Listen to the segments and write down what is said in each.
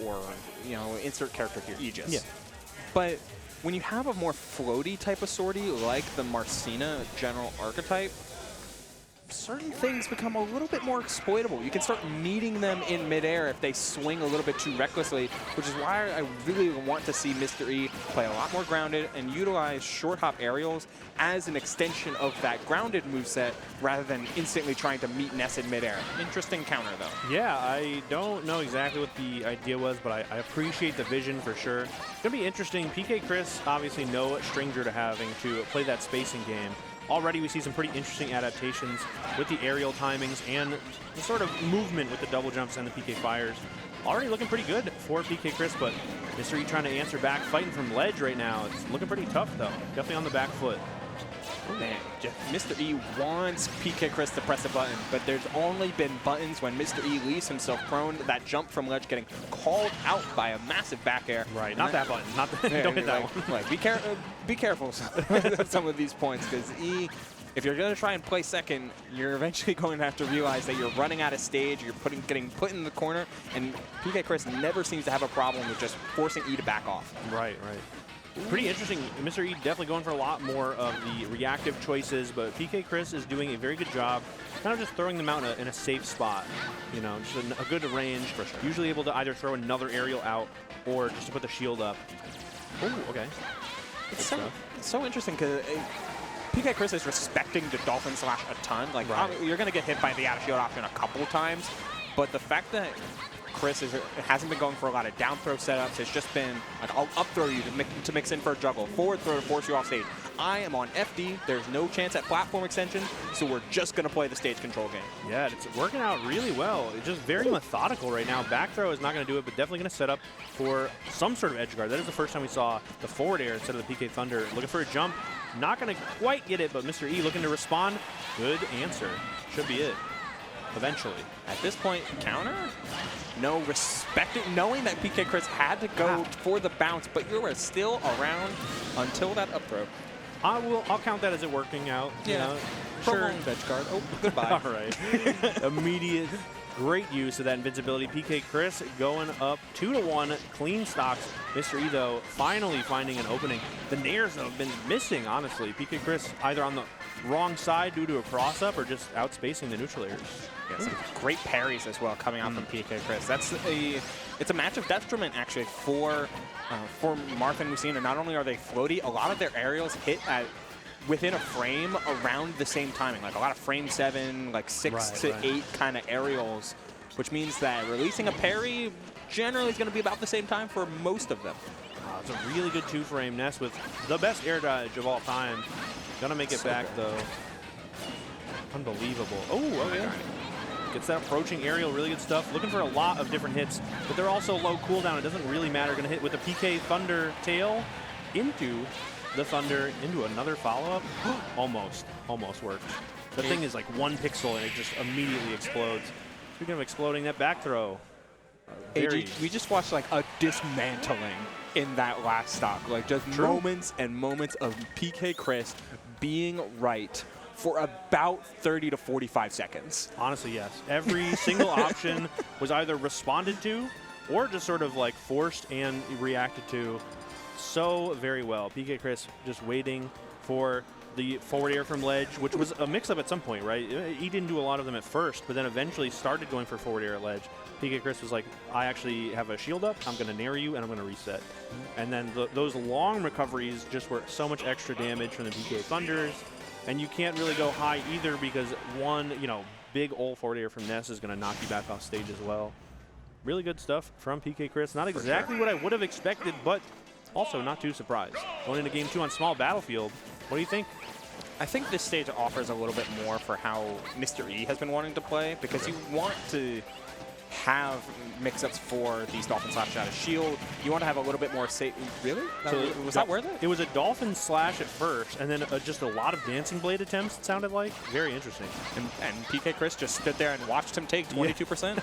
or, you know, insert character here, Aegis. Yeah. But when you have a more floaty type of sortie, like the Marcina general archetype, certain things become a little bit more exploitable. You can start meeting them in midair if they swing a little bit too recklessly, which is why I really want to see Mr. E play a lot more grounded and utilize short hop aerials as an extension of that grounded moveset rather than instantly trying to meet Ness in midair. Interesting counter, though. Yeah, I don't know exactly what the idea was, but I appreciate the vision for sure. It's going to be interesting. PkChris, obviously no stranger to having to play that spacing game. Already we see some pretty interesting adaptations with the aerial timings and the sort of movement with the double jumps and the PK fires. Already looking pretty good for PkChris, but Mr. E trying to answer back, fighting from ledge right now. It's looking pretty tough, though. Definitely on the back foot. Man, Mr. E wants PkChris to press a button, but there's only been buttons when Mr. E leaves himself prone. That jump from ledge getting called out by a massive back air. Right, not that button. Not the, don't hit that one. Like, be careful of some of these points, because E, if you're going to try and play second, you're eventually going to have to realize that you're running out of stage, you're getting put in the corner, and PkChris never seems to have a problem with just forcing E to back off. Right, right. Pretty interesting. Mr. E definitely going for a lot more of the reactive choices, but PkChris is doing a very good job kind of just throwing them out in a safe spot. You know, just a good range. For sure. Usually able to either throw another aerial out or just to put the shield up. Oh, okay. It's so interesting because PkChris is respecting the Dolphin Slash a ton. Like, you're going to get hit by the out of shield option a couple times, but the fact that Chris hasn't been going for a lot of down throw setups. It's just been like, I'll up throw you to mix in for a juggle, forward throw to force you off stage. I am on FD. There's no chance at platform extension, so we're just going to play the stage control game. Yeah, it's working out really well. It's just very methodical right now. Back throw is not going to do it, but definitely going to set up for some sort of edge guard. That is the first time we saw the forward air instead of the PK Thunder. Looking for a jump. Not going to quite get it, but Mr. E looking to respond. Good answer. Should be it. Eventually. At this point, counter? No, respecting, knowing that PkChris had to go for the bounce, but you were still around until that up throw. I'll count that as it working out. Yeah. You know? Sure. Edge guard. Oh, goodbye. All right. Immediate. Great use of that invincibility. PkChris going up 2-1, clean stocks. Mr. E, though, finally finding an opening. The nairs, though, have been missing, honestly. PkChris either on the wrong side due to a cross-up or just outspacing the neutral airs. Yeah, some great parries as well coming out from PkChris. It's a match of detriment, actually, for Martha and Lucina. Not only are they floaty, a lot of their aerials hit at within a frame around the same timing, like a lot of frame 7, like 6 to 8 kind of aerials, which means that releasing a parry generally is going to be about the same time for most of them. It's a really good 2-frame Ness with the best air dodge of all time. Gonna make it back though. Unbelievable. Oh, okay. Gets that approaching aerial, really good stuff. Looking for a lot of different hits, but they're also low cooldown. It doesn't really matter. Gonna hit with the PK Thunder tail into the Thunder into another follow-up. Almost worked. The thing is like 1 pixel and it just immediately explodes. Speaking of exploding, that back throw. AG, we just watched like a dismantling in that last stock. Like just moments and moments of PkChris being right for about 30 to 45 seconds. Honestly, yes. Every single option was either responded to or just sort of like forced and reacted to so very well. PkChris just waiting for the forward air from ledge, which was a mix-up at some point, right? He didn't do a lot of them at first, but then eventually started going for forward air at ledge. PkChris was like, I actually have a shield up, I'm going to nair you, and I'm going to reset. And then those long recoveries just were so much extra damage from the PK Thunders, and you can't really go high either because one, big old forward air from Ness is going to knock you back off stage as well. Really good stuff from PkChris. Not exactly what I would have expected, but also not too surprised. Going into game 2 on small battlefield, what do you think? I think this stage offers a little bit more for how Mr. E has been wanting to play, because you want to have mix-ups for these Dolphin Slash out of shield. You want to have a little bit more safe. Really? Was that worth it? It was a Dolphin Slash at first, and then just a lot of Dancing Blade attempts, it sounded like. Very interesting. And PkChris just stood there and watched him take 22%.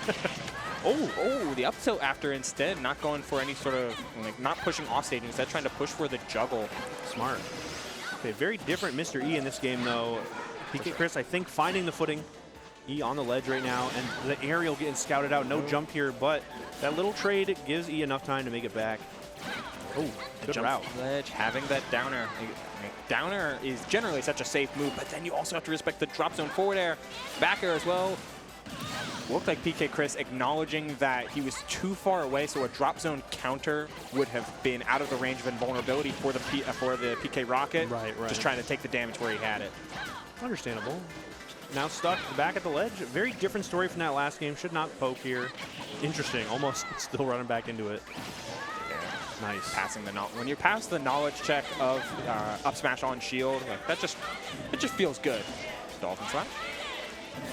Oh, the up tilt after instead, not going for any sort of, not pushing off stage, instead trying to push for the juggle. Smart. Okay, very different Mr. E in this game, though. PkChris, I think, finding the footing. E on the ledge right now, and the aerial getting scouted out. No jump here, but that little trade gives E enough time to make it back. Oh, good route. Ledge, having that downer. Downer is generally such a safe move, but then you also have to respect the drop zone forward air, back air as well. Looked like PkChris acknowledging that he was too far away, so a drop zone counter would have been out of the range of invulnerability for the PK Rocket. Right. Just trying to take the damage where he had it. Understandable. Now stuck back at the ledge. Very different story from that last game. Should not poke here. Interesting. Almost still running back into it. Yeah. Nice. Passing the when you pass the knowledge check of up smash on shield, like that just feels good. Dolphin slash.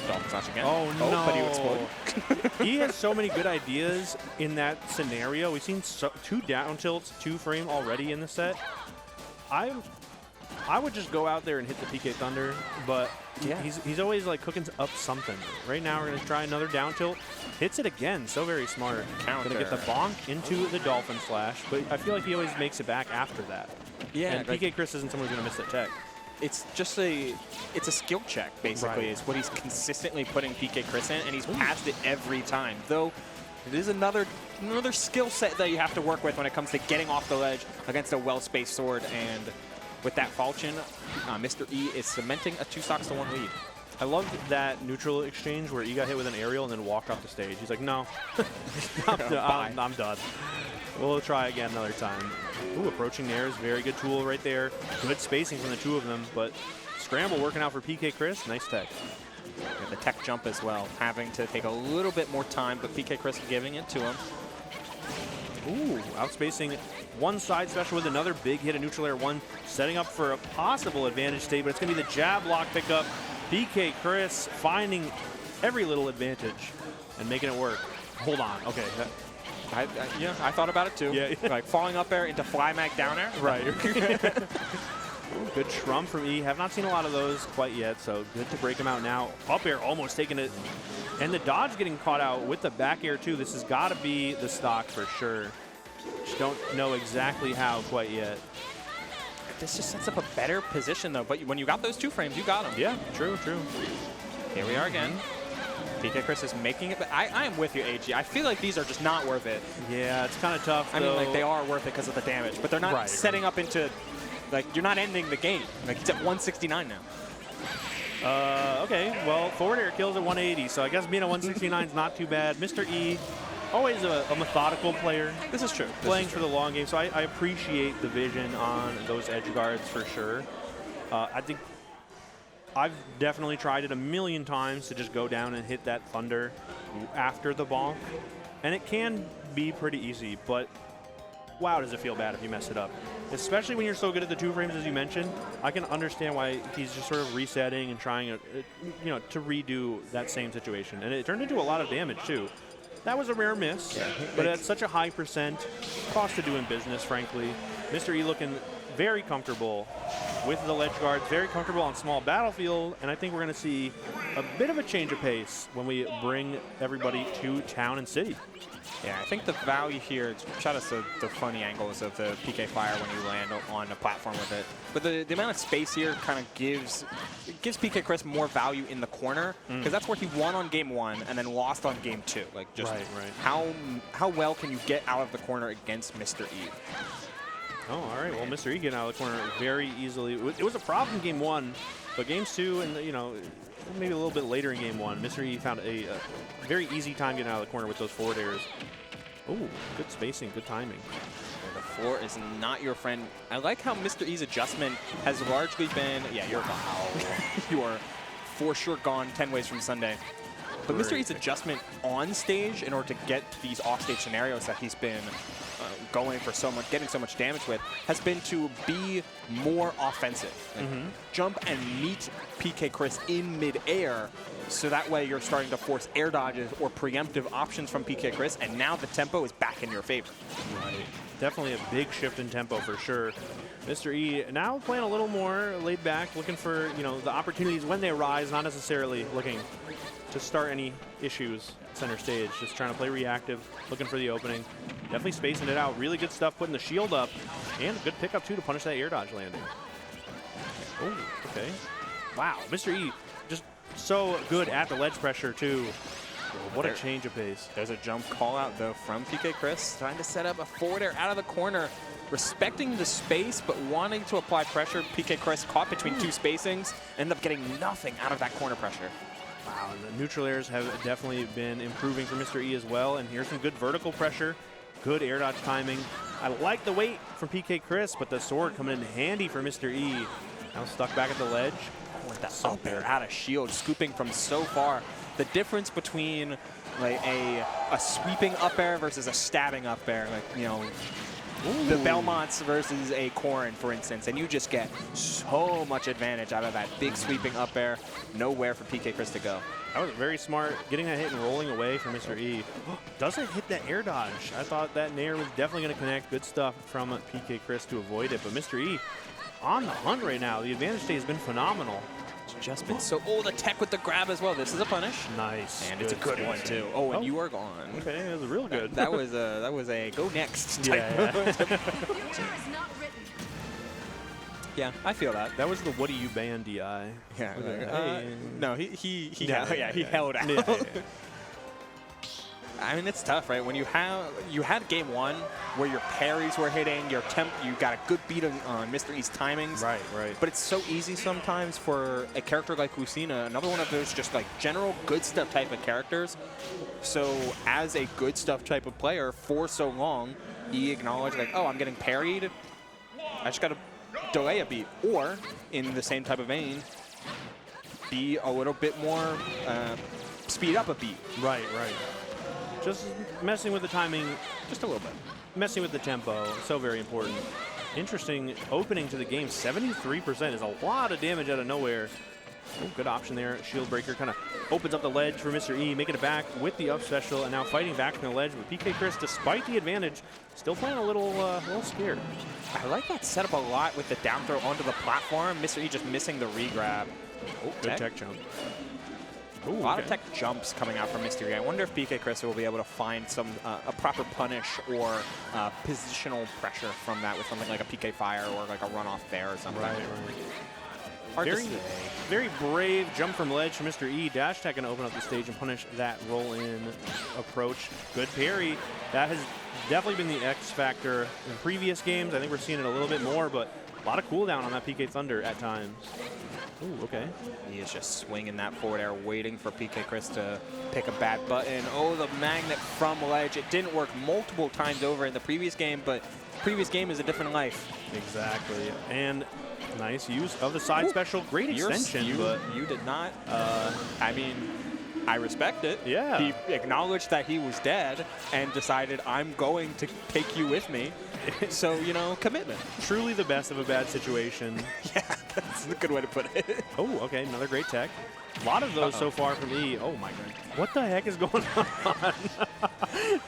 Dolphin slash again. Oh no! But he exploded. He has so many good ideas in that scenario. We've seen two down tilts, 2-frame already in the set. I would just go out there and hit the PK Thunder, but yeah, he's always like cooking up something. Right now we're gonna try another down tilt. Hits it again, so very smart. Counter. Gonna get the bonk into the Dolphin Slash, but I feel like he always makes it back after that. Yeah, and PkChris isn't someone who's gonna miss that tech. It's just a skill check, basically, Right. is what he's consistently putting PkChris in, and he's passed it every time. Though it is another skill set that you have to work with when it comes to getting off the ledge against a well-spaced sword. And with that falchion, Mr. E is cementing a 2-stocks-to-1 lead. I loved that neutral exchange where E got hit with an aerial and then walked off the stage. He's like, no, I'm done. We'll try again another time. Ooh, approaching there is a very good tool right there. Good spacing from the two of them, but scramble working out for PkChris. Nice tech. And the tech jump as well, having to take a little bit more time, but PkChris giving it to him. Ooh, outspacing one side special with another big hit of neutral air one, setting up for a possible advantage state, but it's going to be the jab lock pickup. PkChris finding every little advantage and making it work. Hold on. Okay. Yeah, I thought about it too. Yeah. Like falling up air into fly mag down air. Right. Good trump from E. Have not seen a lot of those quite yet, so good to break him out now. Up air almost taking it. And the dodge getting caught out with the back air too. This has got to be the stock for sure. Just don't know exactly how quite yet. This just sets up a better position though. But when you got those 2 frames, you got them. Yeah, true. Here we are again. PkChris is making it, but I am with you, AG. I feel like these are just not worth it. Yeah, it's kind of tough, I mean, like, they are worth it because of the damage, but they're not setting up into, like, you're not ending the game. Like, it's at 169 now. Okay, well, forward air kills at 180, so I guess being at 169 is not too bad. Mr. E, always a methodical player. This is true. Playing for the long game, so I appreciate the vision on those edge guards for sure. I think I've definitely tried it a million times to just go down and hit that thunder after the bonk, and it can be pretty easy, but wow, does it feel bad if you mess it up. Especially when you're so good at the 2 frames as you mentioned. I can understand why he's just sort of resetting and trying to redo that same situation, and it turned into a lot of damage too. That was a rare miss, but at such a high percent, cost of doing business, frankly. Mr. E looking very comfortable with the ledge guards, very comfortable on small battlefield, and I think we're going to see a bit of a change of pace when we bring everybody to town and city. Yeah, I think the value here, shout out to the funny angles of the PK Fire when you land on a platform with it. But the amount of space here kind of gives PkChris more value in the corner, because that's where he won on game 1 and then lost on game 2. Like, just how well can you get out of the corner against Mr. E? Oh, all right. Well, Mr. E getting out of the corner very easily. It was a problem in game 1, but games 2 and, maybe a little bit later in game 1, Mr. E found a very easy time getting out of the corner with those forward airs. Oh, good spacing, good timing. The floor is not your friend. I like how Mr. E's adjustment has largely been, yeah, you're gone. You are for sure gone 10 ways from Sunday. But Mr. E's adjustment on stage in order to get these off-stage scenarios that he's been going for so much, getting so much damage with, has been to be more offensive. Like, jump and meet PkChris in mid-air, so that way you're starting to force air dodges or preemptive options from PkChris, and now the tempo is back in your favor. Right. Definitely a big shift in tempo for sure. Mr. E now playing a little more laid back, looking for the opportunities when they arise, not necessarily looking to start any issues center stage. Just trying to play reactive, looking for the opening. Definitely spacing it out. Really good stuff, putting the shield up, and a good pickup too to punish that air dodge landing. Oh, okay. Wow, Mr. E just so good at the ledge pressure, too. What a change of pace. There's a jump call out, though, from PkChris, trying to set up a forward air out of the corner, respecting the space, but wanting to apply pressure. PkChris caught between two spacings, ended up getting nothing out of that corner pressure. Wow, the neutral airs have definitely been improving for Mr. E as well, and here's some good vertical pressure, good air dodge timing. I like the weight from PkChris, but the sword coming in handy for Mr. E. Now stuck back at the ledge. With that up air out of shield, scooping from so far. The difference between like a sweeping up air versus a stabbing up air, like, you know, the Belmonts versus a Corrin, for instance, and you just get so much advantage out of that big sweeping up air. Nowhere for PkChris to go. That was very smart, getting that hit and rolling away from Mr. E. Doesn't hit that air dodge. I thought that nair was definitely going to connect. Good stuff from PkChris to avoid it, but Mr. E on the hunt right now. The advantage state has been phenomenal. It's just been so. Oh, the tech with the grab as well. This is a punish. Nice. And it's a good one too. Oh, and you are gone. Okay, that was real good. That was a go next type. Yeah. Yeah, I feel that. That was the what do you ban DI. Yeah. Hey. No, he held out. Yeah. I mean, it's tough, right? When you had game one where your parries were hitting, you got a good beat on Mr. E's timings. Right. But it's so easy sometimes for a character like Lucina, another one of those just like general good stuff type of characters. So as a good stuff type of player for so long, he acknowledged like, oh, I'm getting parried. I just got to delay a beat. Or in the same type of vein, be a little bit more, speed up a beat. Right. Just messing with the timing just a little bit. Messing with the tempo, so very important. Interesting opening to the game. 73% is a lot of damage out of nowhere. Oh, good option there. Shield breaker kind of opens up the ledge for Mr. E, making it back with the up special, and now fighting back from the ledge with PkChris, despite the advantage, still playing a little scared. I like that setup a lot with the down throw onto the platform. Mr. E just missing the re-grab. Oh, good tech jump. Ooh, a lot of tech jumps coming out from Mr. E. I wonder if PkChris will be able to find some a proper punish or positional pressure from that with something like a PK Fire or like a runoff bear or something. Right. Hard to say. Very brave jump from ledge from Mr. E. Dash tech going to open up the stage and punish that roll-in approach. Good parry. That has definitely been the X factor in previous games. I think we're seeing it a little bit more, but a lot of cooldown on that PK Thunder at times. Ooh, okay. He is just swinging that forward air, waiting for PkChris to pick a bad button. Oh, the magnet from ledge. It didn't work multiple times over in the previous game, but the previous game is a different life. Exactly. And nice use of the side special. Great extension, but you did not. I mean, I respect it. Yeah. He acknowledged that he was dead and decided, I'm going to take you with me. So, you know, commitment. Truly the best of a bad situation. Yeah, that's a good way to put it. Oh, okay, another great tech. A lot of those so far from E. Oh my god. What the heck is going on?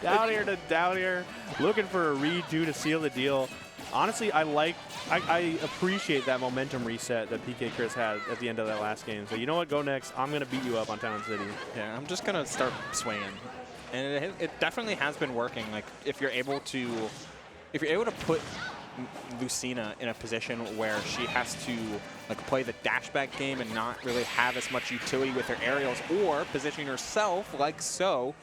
Down here to down here. Looking for a read two to seal the deal. Honestly, I appreciate that momentum reset that PkChris had at the end of that last game. So you know what, go next. I'm going to beat you up on Town City. Yeah, I'm just going to start swinging. And it definitely has been working. Like, if you're able to put Lucina in a position where she has to like play the dashback game and not really have as much utility with her aerials, or positioning herself like so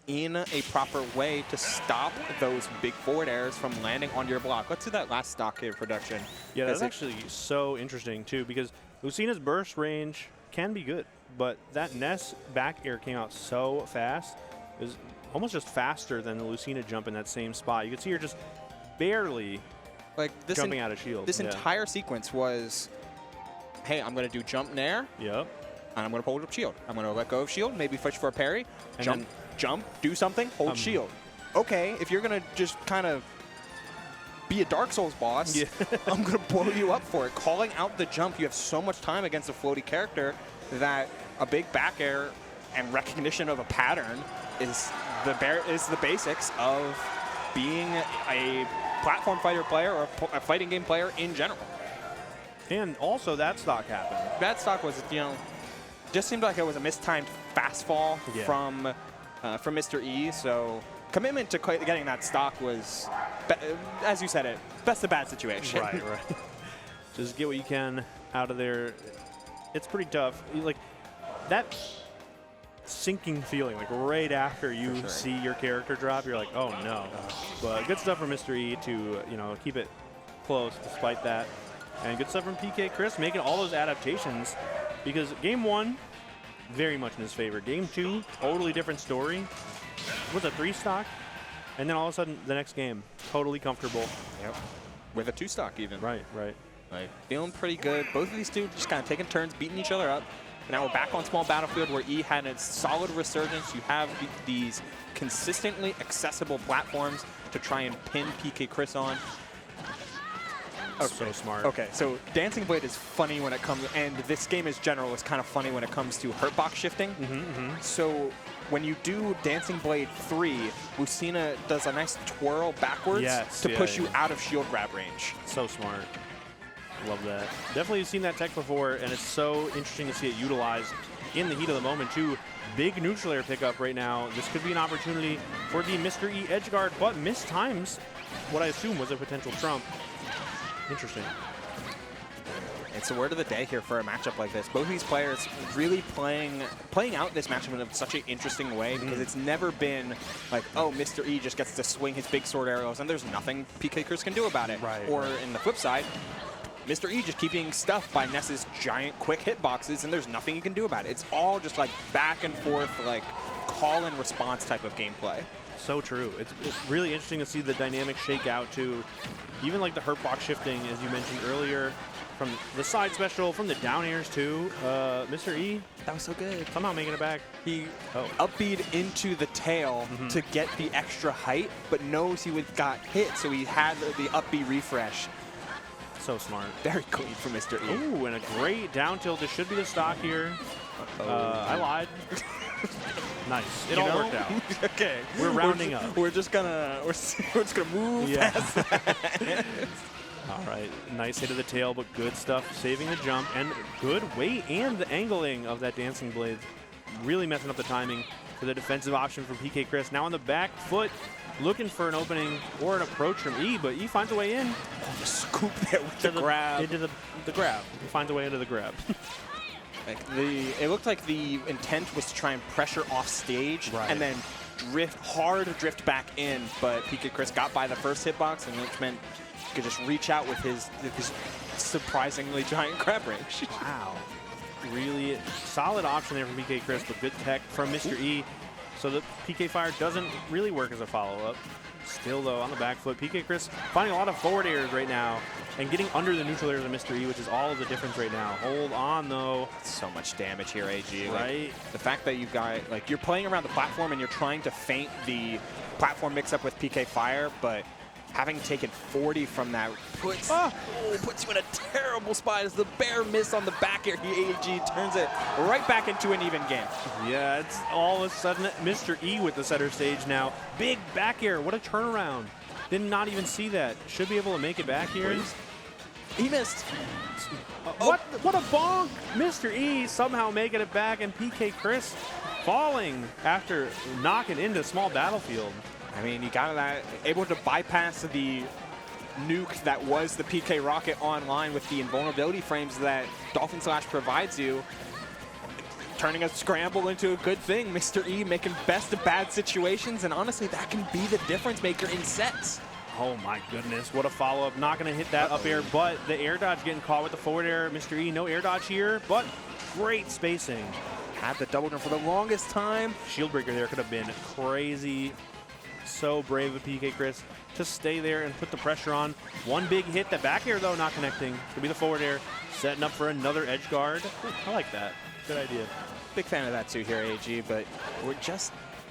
in a proper way to stop those big forward airs from landing on your block. Let's do that last stock here production. Yeah, that's actually so interesting too, because Lucina's burst range can be good, but that Ness back air came out so fast. It was almost just faster than the Lucina jump in that same spot. You could see her just barely like jumping out of shield. This entire sequence was, hey, I'm going to do jump nair. Yep. And I'm going to hold up shield. I'm going to let go of shield, maybe fish for a parry, and jump, do something, hold shield. Okay, if you're going to just kind of be a Dark Souls boss, yeah. I'm going to blow you up for it. Calling out the jump, you have so much time against a floaty character that a big back air and recognition of a pattern is the basics of being a platform fighter player or a fighting game player in general. And also that stock happened. That stock was, you know, just seemed like it was a mistimed fast fall from Mr. E. So commitment to getting that stock was, as you said it, best of bad situation. Right. Just get what you can out of there. It's pretty tough. Like, that sinking feeling, like right after you see your character drop, you're like, oh no. But good stuff from Mr. E to, you know, keep it close despite that. And good stuff from PkChris making all those adaptations, because game 1, very much in his favor. Game 2, totally different story. Was a 3-stock, and then all of a sudden the next game, totally comfortable. Yep. With a 2-stock even. Right, right. Like, feeling pretty good. Both of these two just kind of taking turns, beating each other up. Now we're back on small battlefield where E had a solid resurgence. You have these consistently accessible platforms to try and pin PkChris on. Okay. So smart. Okay, so Dancing Blade is funny when it comes, and this game in general is kind of funny when it comes to hurtbox shifting. So when you do Dancing Blade 3, Lucina does a nice twirl backwards to push you out of shield grab range. So smart. Love that. Definitely seen that tech before, and it's so interesting to see it utilized in the heat of the moment, too. Big neutral air pickup right now. This could be an opportunity for the Mr. E edge guard, but mistimes what I assume was a potential trump. Interesting. It's the word of the day here for a matchup like this. Both of these players really playing out this matchup in such an interesting way, because it's never been like, oh, Mr. E just gets to swing his big sword arrows and there's nothing PkChris can do about it. Right, or in the flip side, Mr. E just keeping stuffed by Ness's giant quick hitboxes and there's nothing he can do about it. It's all just like back and forth, like call and response type of gameplay. So true. It's really interesting to see the dynamic shake out to even like the hurtbox shifting, as you mentioned earlier, from the side special, from the down airs too. Mr. E, that was so good. Somehow making it back. He up-beat into the tail to get the extra height, but knows he would got hit, so he had the up-B refresh. So smart. Very clean for Mr. E. Ooh, and a great down tilt. This should be the stock here. I lied. Nice. It all worked out. Okay. We're rounding up. We're just gonna move past that. All right. Nice hit of the tail, but good stuff. Saving the jump and good weight and the angling of that Dancing Blade. Really messing up the timing for the defensive option from PkChris. Now on the back foot, looking for an opening or an approach from E, but E finds a way in. Oh, the scoop there with the grab. Into the grab. He finds a way into the grab. Like it looked like the intent was to try and pressure off stage and then drift back in, but PkChris got by the first hitbox, and which meant he could just reach out with his surprisingly giant grab range. Wow. Really solid option there from PkChris, but good tech from Mr. E. So the PK Fire doesn't really work as a follow-up. Still, though, on the back foot, PkChris finding a lot of forward airs right now and getting under the neutral airs of Mr. E, which is all of the difference right now. Hold on, though. So much damage here, AG. Right. Like, the fact that you got, like, you're playing around the platform and you're trying to feint the platform mix-up with PK Fire, but having taken 40 from that puts you in a terrible spot as the bare miss on the back air. AG turns it right back into an even game. Yeah, it's all of a sudden Mr. E with the center stage now. Big back air. What a turnaround. Did not even see that. Should be able to make it back here. He missed. What a bonk. Mr. E somehow making it back, and PkChris falling after knocking into small battlefield. I mean, you got that, able to bypass the nuke that was the PK Rocket online with the invulnerability frames that Dolphin Slash provides you, turning a scramble into a good thing. Mr. E making best of bad situations, and honestly, that can be the difference maker in sets. Oh my goodness, what a follow-up. Not going to hit that up air, but the air dodge getting caught with the forward air. Mr. E, no air dodge here, but great spacing. Had the double jump for the longest time. Shield breaker there could have been crazy. So brave of PkChris to stay there and put the pressure on. One big hit. The back air, though, not connecting. Could be the forward air. Setting up for another edge guard. I like that. Good idea. Big fan of that, too, here, AG, but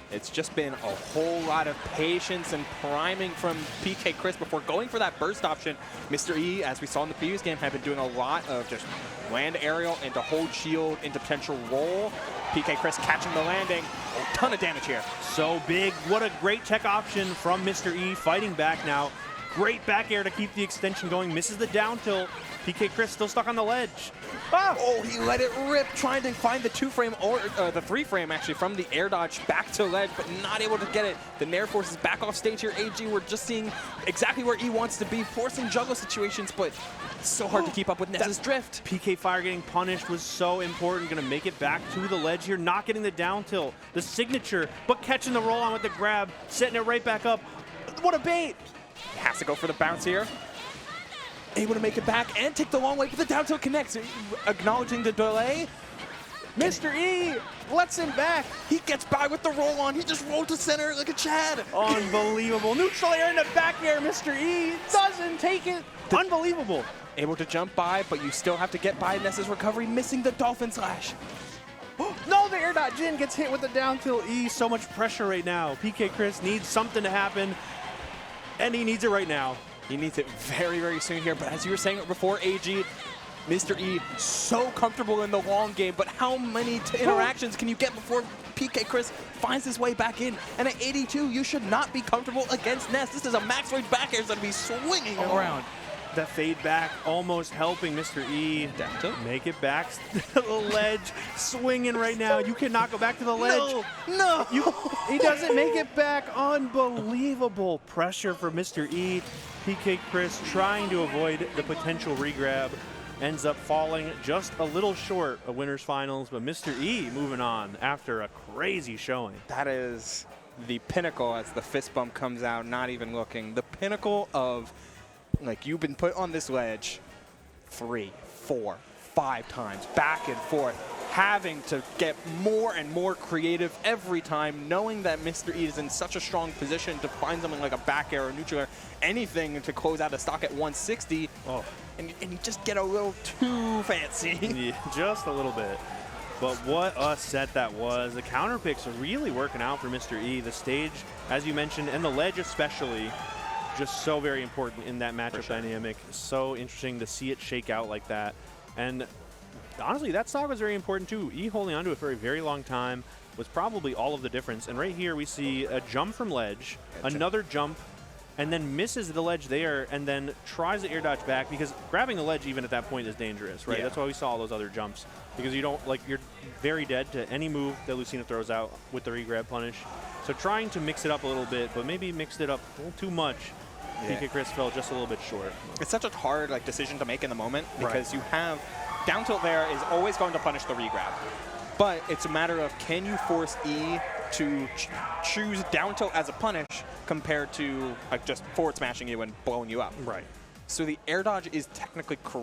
it's just been a whole lot of patience and priming from PkChris before going for that burst option. Mr. E, as we saw in the previous game, had been doing a lot of just land aerial into hold shield into potential roll. PkChris catching the landing. A ton of damage here. So big. What a great tech option from Mr. E, fighting back now. Great back air to keep the extension going. Misses the down tilt. PkChris still stuck on the ledge. Oh, he let it rip, trying to find the 2-frame or the 3-frame actually from the air dodge back to ledge, but not able to get it. The Nair forces back off stage here. AG, we're just seeing exactly where E wants to be, forcing juggle situations, but it's so hard to keep up with Ness's drift. PK Fire getting punished was so important. Going to make it back to the ledge here, not getting the down tilt, the signature, but catching the roll on with the grab, setting it right back up. What a bait! Has to go for the bounce here. Able to make it back and take the long way, but the down tilt connects. Acknowledging the delay. Mr. E lets him back. He gets by with the roll on. He just rolled to center like a Chad. Unbelievable. Neutral air in the back air. Mr. E doesn't take it. Unbelievable. Able to jump by, but you still have to get by Ness's recovery, missing the Dolphin Slash. No, the air dot Jin gets hit with the down tilt E. So much pressure right now. PkChris needs something to happen, and he needs it right now. He needs it very, very soon here, but as you were saying before, AG, Mr. E, so comfortable in the long game, but how many interactions can you get before PkChris finds his way back in? And at 82, you should not be comfortable against Ness. This is a max range back air that's going to be swinging around. The fade back almost helping Mr. E make it back to the ledge, swinging right now. You cannot go back to the ledge. No. He doesn't make it back. Unbelievable pressure for Mr. E. PkChris trying to avoid the potential regrab, ends up falling just a little short of winners finals, but Mr. E moving on after a crazy showing. That is the pinnacle as the fist bump comes out, not even looking. The pinnacle of, like, you've been put on this ledge 3, 4, 5 times, back and forth, having to get more and more creative every time, knowing that Mr. E is in such a strong position to find something like a back air or neutral air, anything to close out a stock at 160, and you just get a little too fancy. Yeah, just a little bit. But what a set that was. The counter picks are really working out for Mr. E. The stage, as you mentioned, and the ledge especially, just so very important in that matchup dynamic. So interesting to see it shake out like that. And honestly, that stock was very important too. E holding onto it for a very long time was probably all of the difference. And right here we see a jump from ledge, another jump, and then misses the ledge there, and then tries the air dodge back, because grabbing the ledge even at that point is dangerous, right? Yeah. That's why we saw all those other jumps, because you don't, like, you're very dead to any move that Lucina throws out with the regrab punish. So trying to mix it up a little bit, but maybe mixed it up a little too much. Yeah. PkChris fell just a little bit short. It's such a hard decision to make in the moment, because you have down tilt there is always going to punish the regrab. But it's a matter of, can you force E to choose down tilt as a punish compared to just forward smashing you and blowing you up. Right. So the air dodge is technically